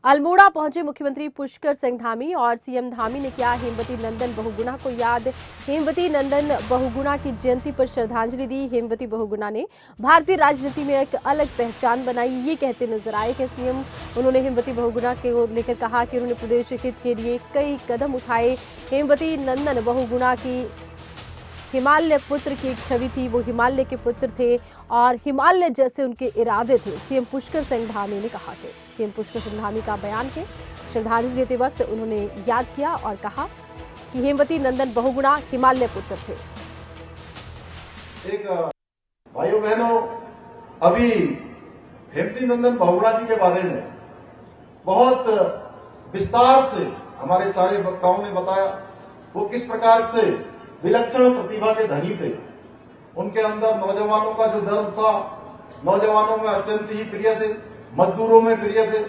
अल्मोड़ा पहुंचे मुख्यमंत्री पुष्कर सिंह धामी और सीएम धामी ने किया हेमवती नंदन बहुगुणा को याद। हेमवती नंदन बहुगुणा की जयंती पर श्रद्धांजलि दी। हेमवती बहुगुणा ने भारतीय राजनीति में एक अलग पहचान बनाई, ये कहते नजर आए कि सीएम उन्होंने हेमवती बहुगुणा को लेकर कहा कि उन्होंने प्रदेश हित के लिए कई कदम उठाए। हेमवती नंदन बहुगुणा की हिमालय पुत्र की एक छवि थी, वो हिमालय के पुत्र थे और हिमालय जैसे उनके इरादे थे, सीएम पुष्कर सिंह धामी ने कहा कि सीएम पुष्कर सिंह धामी का बयान के श्रद्धांजलि देते वक्त उन्होंने याद किया और कहा कि हेमवती नंदन बहुगुणा हिमालय पुत्र थे। एक भाइयों बहनों, अभी हेमवती नंदन बहुगुणा जी के बारे में बहुत विस्तार से हमारे सारे वक्ताओं ने बताया, वो किस प्रकार से विलक्षण प्रतिभा के धनी थे। उनके अंदर नौजवानों का जो दर्द था, नौजवानों में अत्यंत ही प्रिय थे, मजदूरों में प्रिय थे।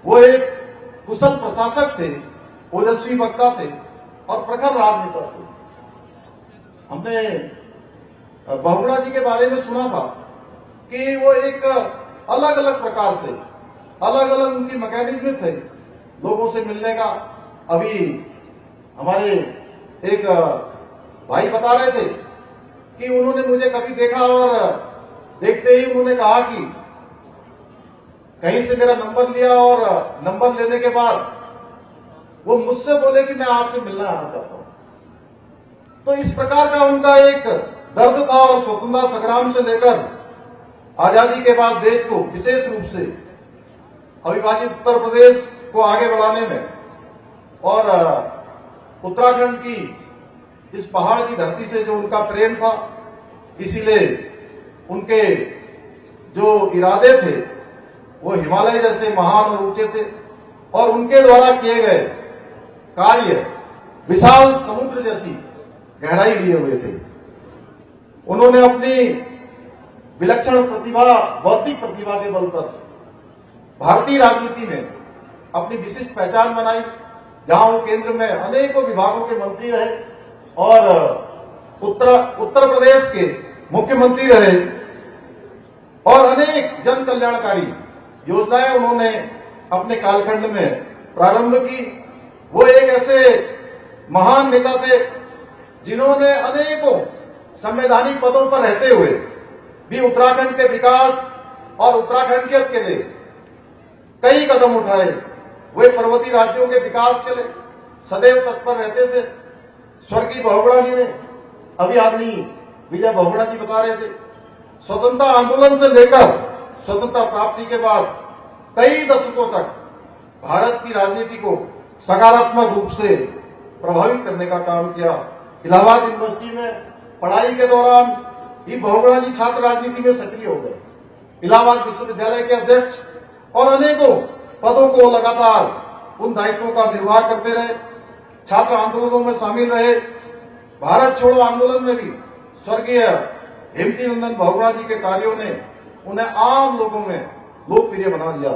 वो एक कुशल प्रशासक थे, ओजस्वी वक्ता थे और प्रखर राजनेता थे। हमने बहुगुणा जी के बारे में सुना था कि वो एक अलग अलग प्रकार से अलग अलग उनकी मैकेनिज्म थे लोगों से मिलने का। अभी हमारे एक भाई बता रहे थे कि उन्होंने मुझे कभी देखा और देखते ही उन्होंने कहा कि कहीं से मेरा नंबर लिया और नंबर लेने के बाद वो मुझसे बोले कि मैं आपसे मिलना आना चाहता हूं। तो इस प्रकार का उनका एक दर्द था और स्वतंत्रता संग्राम से लेकर आजादी के बाद देश को विशेष रूप से अविभाजित उत्तर प्रदेश को आगे बढ़ाने में और उत्तराखंड की इस पहाड़ की धरती से जो उनका प्रेम था, इसीलिए उनके जो इरादे थे वो हिमालय जैसे महान और ऊंचे थे और उनके द्वारा किए गए कार्य विशाल समुद्र जैसी गहराई लिए हुए थे। उन्होंने अपनी विलक्षण प्रतिभा, बौद्धिक प्रतिभा के बल पर भारतीय राजनीति में अपनी विशिष्ट पहचान बनाई, जहां वो केंद्र में अनेकों विभागों के मंत्री रहे और उत्तर प्रदेश के मुख्यमंत्री रहे और अनेक जन कल्याणकारी योजनाएं उन्होंने अपने कालखंड में प्रारंभ की। वो एक ऐसे महान नेता थे जिन्होंने अनेकों संवैधानिक पदों पर रहते हुए भी उत्तराखंड के विकास और उत्तराखंड के हित के लिए कई कदम उठाए। वे पर्वतीय राज्यों के विकास के लिए सदैव तत्पर रहते थे। स्वर्गीय बहुगुणा जी ने, अभी आदमी विजय बहुगुणा जी बता रहे थे, स्वतंत्रता आंदोलन से लेकर स्वतंत्रता प्राप्ति के बाद कई दशकों तक भारत की राजनीति को सकारात्मक रूप से प्रभावित करने का काम किया। इलाहाबाद यूनिवर्सिटी में पढ़ाई के दौरान ही बहुगुणा जी छात्र राजनीति में सक्रिय हो गए। इलाहाबाद विश्वविद्यालय के अध्यक्ष और अनेकों पदों को लगातार उन दायित्वों का निर्वाह करते रहे। छात्र आंदोलनों में शामिल रहे। भारत छोड़ो आंदोलन में भी स्वर्गीय हेमवती नंदन बहुगुणा जी के कार्यों ने उन्हें आम लोगों में लोकप्रिय बना दिया।